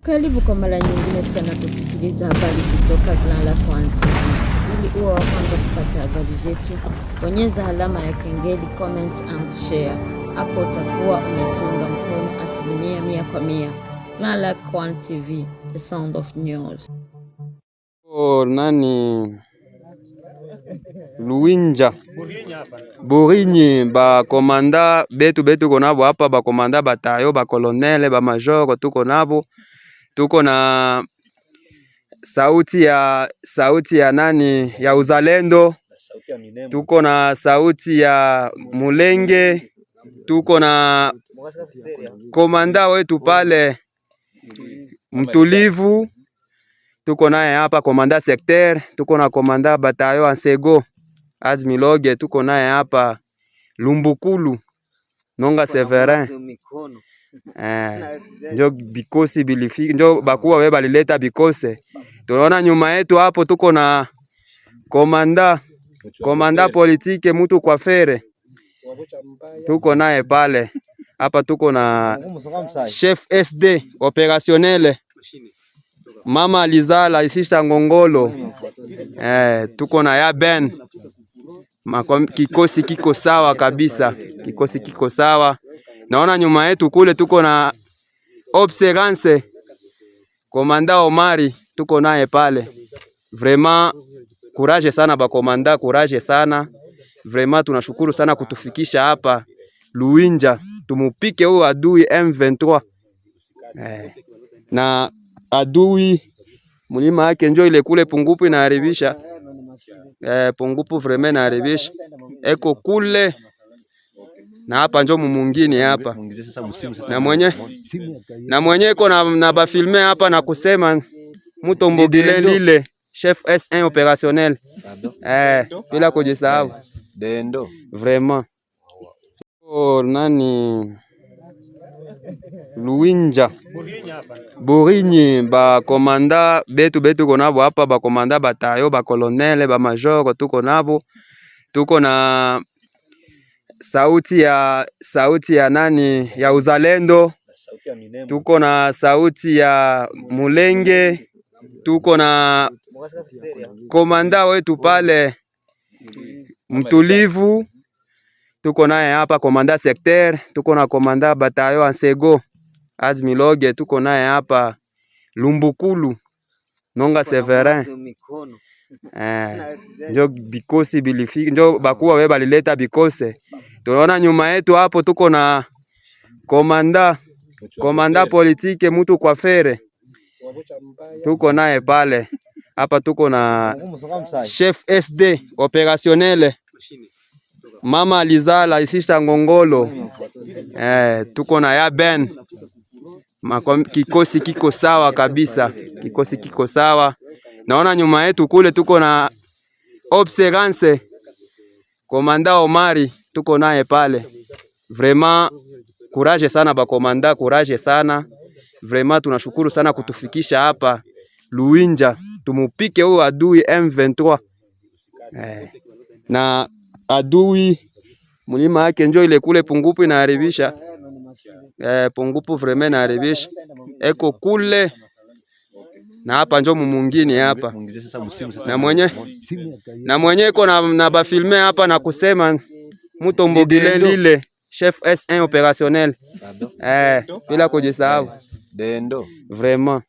Karibu kwa mara nyingine tena kusikiliza habari kutoka Grand Lac One TV. Ili uwe wa kwanza kupata habari zetu, bonyeza alama ya kengele, comment and share. Hapo utakuwa umetunga mkono 100%. Grand Lac One TV, the sound of news. Luinja Burinyi ba komanda betu konabo hapa, ba komanda batayo, ba kolonele, ba major tuko nabo. Tuko na sauti ya nani ya uzalendo, tuko na sauti ya Mulenge, tuko na komanda wetu pale mtulivu, tuko naye hapa komanda secteur, tuko na komanda batayo Ansego Azmiloge, tuko naye hapa Lumbukulu Nonga Severin. Njo bikosi bilifika, njo bakuwa we balileta bikose. Tunaona nyuma yetu hapo tuko na komanda politike mutu kwa fere, tuko naye pale hapa. Tuko na chef SD operationnel Mama Alizala Isisha Ngongolo. Tuko na ya Ben. Kikosi kiko sawa kabisa, kikosi kiko sawa. Naona nyuma yetu kule tuko na Observance komanda Omari, tuko naye pale. Vraiment courage sana ba komanda, courage sana. Vraiment tunashukuru sana kutufikisha hapa Luinja, tumupike huyo adui M23. Na adui mulima yake njo ile kule Pungupu inaharibisha. Pungupu vraiment inaharibisha. Eko kule na hapa njo mumungini hapa. Na mwenye iko na ba filme hapa na kusema Mutombo Bilelile chef S1 opérationnel. Bila kujisahau. Dendo. Vraiment. Luinja Burinyi ba komanda betu konabo hapa, ba komanda batayo, ba kolonele, ba major tuko nabo. Tuko na sauti ya nani ya uzalendo, tuko na sauti ya Mulenge, tuko na komanda wetu pale mtulivu, tuko naye hapa komanda secteur, tuko na komanda batayo Ansego Azmiloge, tuko naye hapa Lumbukulu Nonga Severin. Njo bikosi bilifika, njo bakuwa we balileta bikose. Tunaona nyuma yetu hapo tuko na komanda politike mutu kwa fere, tuko naye pale hapa. Tuko na chef SD operationnel Mama Alizala Isisha Ngongolo. Tuko na ya Ben. Kikosi kiko sawa kabisa, kikosi kiko sawa. Naona nyuma yetu kule tuko na Observance komanda Omari, tuko naye pale. Vraiment courage sana ba komanda, courage sana. Vraiment tunashukuru sana kutufikisha hapa Luinja, tumupike huyo adui M23. Na adui mulima yake njo ile kule Pungupu inaharibisha. Pungupu vraiment inaharibisha. Eko kule na hapa njo mumungini hapa. Na mwenye iko na ba filme hapa na kusema Mutombo Bilelile chef S1 opérationnel. Bila kujisahau. Dendo. Vraiment.